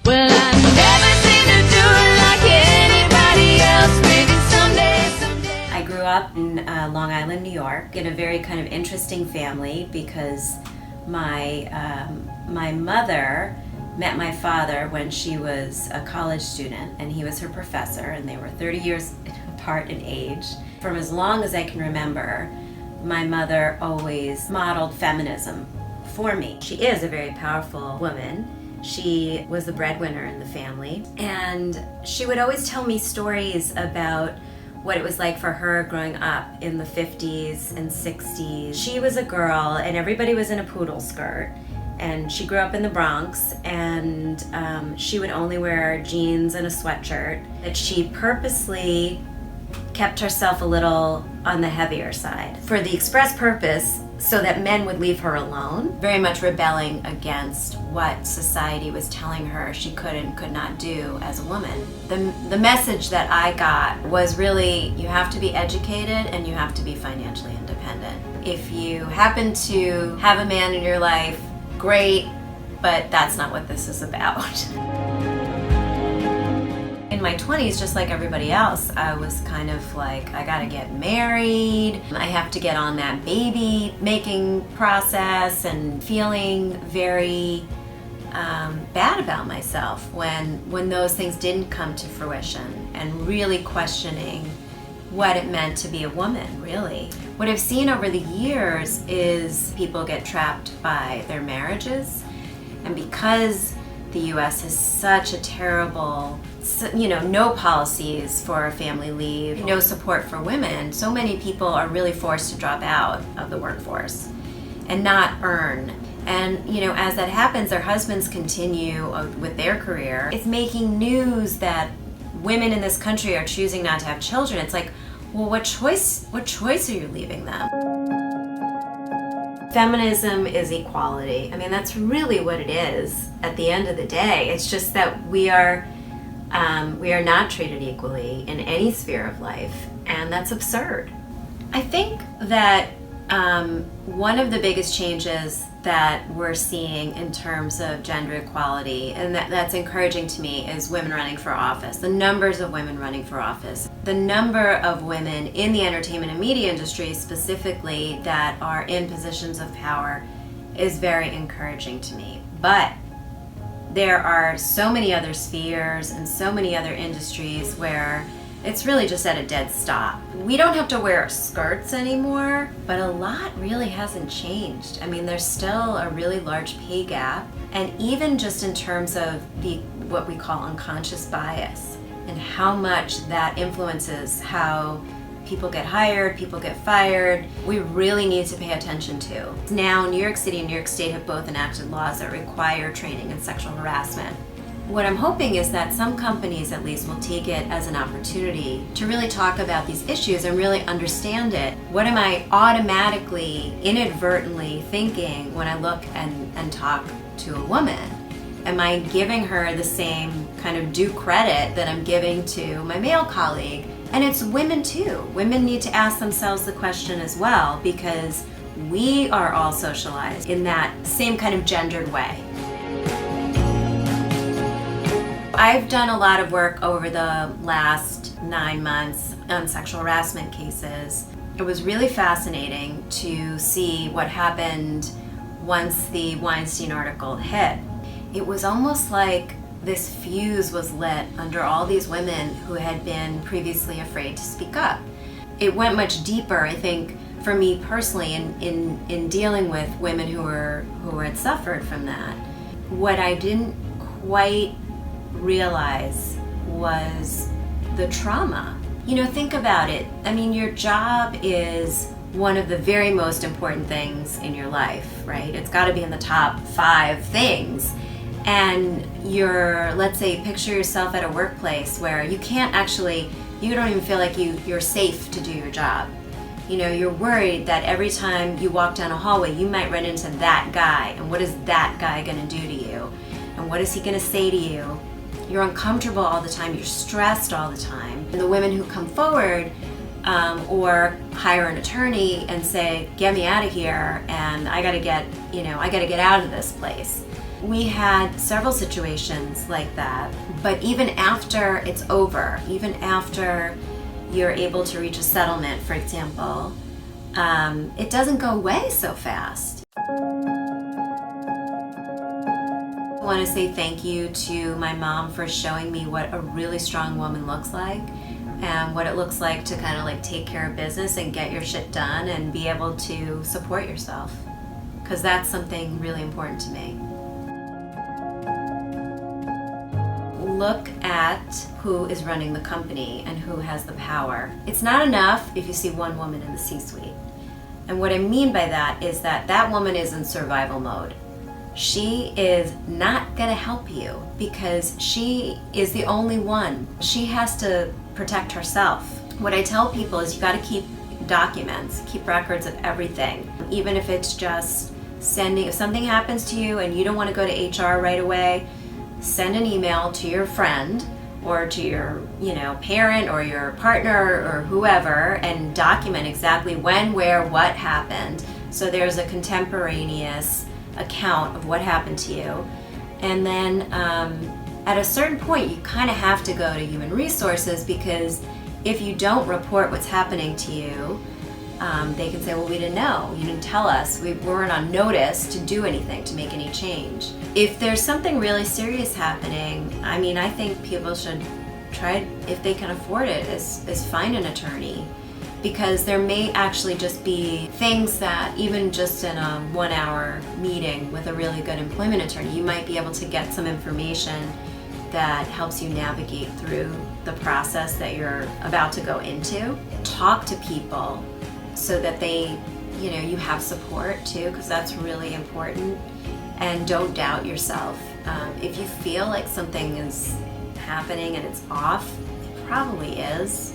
Well, I never seem to do it like anybody else. Maybe someday. I grew up in Long Island, New York, in a very kind of interesting family because my mother met my father when she was a college student, and he was her professor, and they were 30 years apart in age. From as long as I can remember, my mother always modeled feminism for me. She is a very powerful woman. She was the breadwinner in the family, and she would always tell me stories about what it was like for her growing up in the 50s and 60s. She was a girl and everybody was in a poodle skirt, and she grew up in the Bronx, and she would only wear jeans and a sweatshirt. That she purposely kept herself a little on the heavier side for the express purpose so that men would leave her alone, very much rebelling against what society was telling her she could and could not do as a woman. The message that I got was really, you have to be educated and you have to be financially independent. If you happen to have a man in your life, great, but that's not what this is about. In my 20s, just like everybody else, I was kind of like, I gotta get married, I have to get on that baby making process, and feeling very bad about myself when those things didn't come to fruition, and really questioning what it meant to be a woman, really. What I've seen over the years is people get trapped by their marriages, and because the US has such a terrible, no policies for family leave, no support for women, so many people are really forced to drop out of the workforce and not earn. And as that happens, their husbands continue with their career. It's making news that women in this country are choosing not to have children. It's like, well, what choice are you leaving them? Feminism is equality. I mean, that's really what it is at the end of the day. It's just that we are not treated equally in any sphere of life, and that's absurd. I think that one of the biggest changes that we're seeing in terms of gender equality, and that's encouraging to me, is women running for office. The numbers of women running for office. The number of women in the entertainment and media industry specifically that are in positions of power is very encouraging to me. But there are so many other spheres and so many other industries where it's really just at a dead stop. We don't have to wear skirts anymore, but a lot really hasn't changed. I mean, there's still a really large pay gap, and even just in terms of what we call unconscious bias and how much that influences how people get hired, people get fired, we really need to pay attention to. Now, New York City and New York State have both enacted laws that require training in sexual harassment. What I'm hoping is that some companies at least will take it as an opportunity to really talk about these issues and really understand it. What am I automatically, inadvertently thinking when I look and talk to a woman? Am I giving her the same kind of due credit that I'm giving to my male colleague? And it's women too. Women need to ask themselves the question as well, because we are all socialized in that same kind of gendered way. I've done a lot of work over the last 9 months on sexual harassment cases. It was really fascinating to see what happened once the Weinstein article hit. It was almost like this fuse was lit under all these women who had been previously afraid to speak up. It went much deeper, I think, for me personally, in dealing with women who had suffered from that. What I didn't quite realize was the trauma. Think about it. I mean, your job is one of the very most important things in your life, right? It's got to be in the top 5 things. And let's say, picture yourself at a workplace where you don't even feel like you're safe to do your job. You're worried that every time you walk down a hallway, you might run into that guy, and what is that guy going to do to you? And what is he going to say to you? You're uncomfortable all the time, you're stressed all the time. And the women who come forward or hire an attorney and say, get me out of here, and I gotta get out of this place. We had several situations like that, but even after it's over, even after you're able to reach a settlement, for example, it doesn't go away so fast. I want to say thank you to my mom for showing me what a really strong woman looks like and what it looks like to kind of like take care of business and get your shit done and be able to support yourself, because that's something really important to me. Look at who is running the company and who has the power. It's not enough if you see one woman in the C-suite. And what I mean by that is that that woman is in survival mode. She is not gonna help you because she is the only one. She has to protect herself. What I tell people is you gotta keep documents, keep records of everything. Even if it's just if something happens to you and you don't wanna go to HR right away, send an email to your friend or to your parent or your partner or whoever and document exactly when, where, what happened. So there's a contemporaneous account of what happened to you. And then at a certain point, you kind of have to go to human resources, because if you don't report what's happening to you, they can say, well, we didn't know, you didn't tell us, we weren't on notice to do anything, to make any change. If there's something really serious happening, I mean, I think people should try, if they can afford it, is find an attorney, because there may actually just be things that even just in a 1-hour meeting with a really good employment attorney, you might be able to get some information that helps you navigate through the process that you're about to go into. Talk to people so that they, you have support too, because that's really important. And don't doubt yourself. If you feel like something is happening and it's off, it probably is.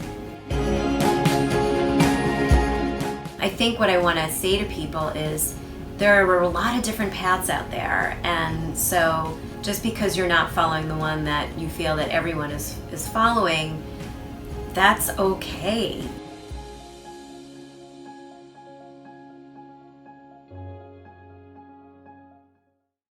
I think what I want to say to people is there are a lot of different paths out there, and so just because you're not following the one that you feel that everyone is following, that's okay.